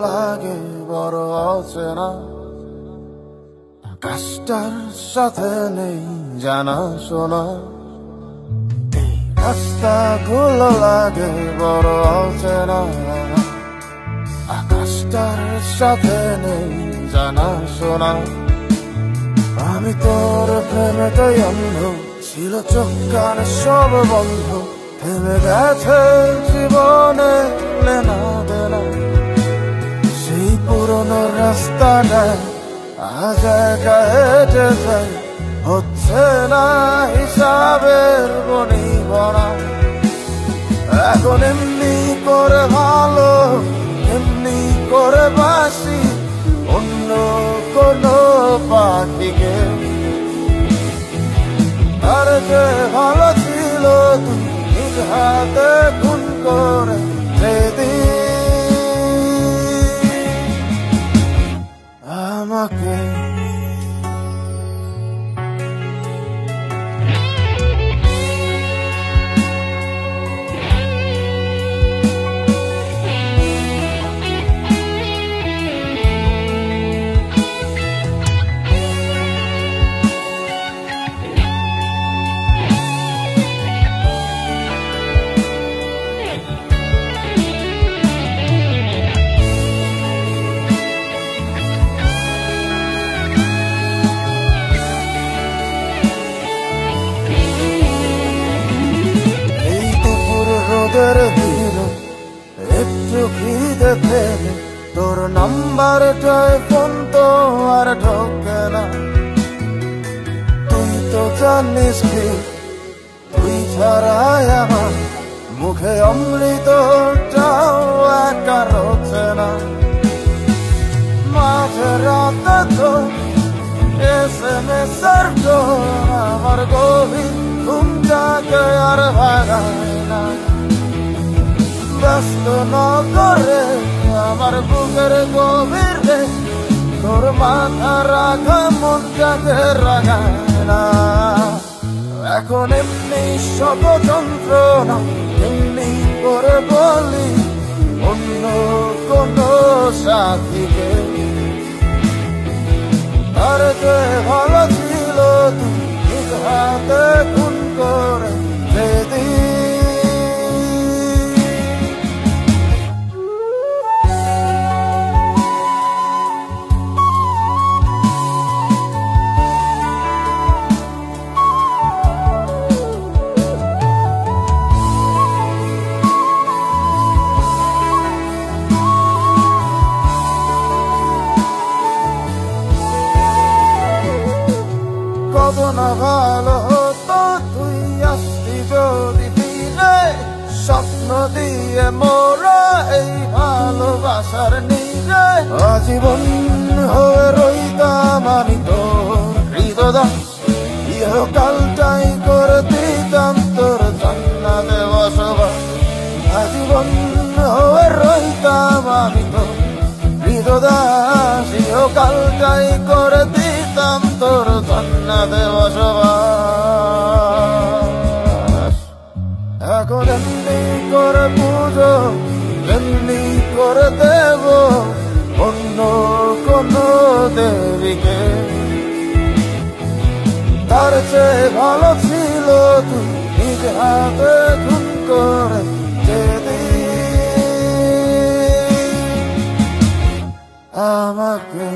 লাগে বড় অচেনা, আকাশটার সাথে নেই জানা শোনা। এই রাস্তাগুলো লাগে বড় অচেনা, আকাশটার সাথে নেই জানা শোনা। আমি তোর প্রেমেতেই অন্ধ, ছিল চোখ কান সব বন্ধ, থেমে গেছে জীবনে লেনা দেনা। সেই পুরনো রাস্তাটায় আজ একা হেঁটে যাই, হচ্ছে না হিসাবের বনিবনা। এখন এমনি করে ভালো, এমনি করে বাসি অন্য কোনো পাখিকে। আর যে ভালো ছিল তুই নিজ হাতে খুন করে আমাকে। একটু খিদে পেলে তোর নাম্বারটায় ফোন তো আর ঢোকে না। তুই তো জানিস কি, তুই ছাড়াই আমার মুখে অমৃতটাও একা রোচে না। মাঝে রাতে তো SMS-এর টোন আমার গভীর ঘুমটাকে আর ভাগায় না। ব্যস্ত না করে আমার বুকের গভীরে তোর মাথা রাখা মনটাকে রাগায় না। এখন এমনি শত যন্ত্রণা, এমনি করে বলি অন্য কোনো সাথীকে। তার যে ভালো ছিল তুই নিজ হাতে খুন করে যেদিন। কত না ভালো হতো তুই আসতি যদি ফিরে, স্বপ্ন দিয়ে মোরা এই ভালোবাসার নীড়ে। আজীবন হয়ে রইতাম আমি তোর হৃদয়, ইহকালটাই করে দিতাম তোর জান্নাতে বসবাস। আজীবন হয়ে রইতাম আমি তোর হৃদয়, ইহকালটাই করে দিতাম তোর জান্নাতে বসবাস। এখন এমনি করে পুজো, এমনি করে দেব অন্য কোনো দেবীকে। তার চেয়ে ভালো ছিল তুই নিজ হাতে খুন করে যেদিন আমাকে।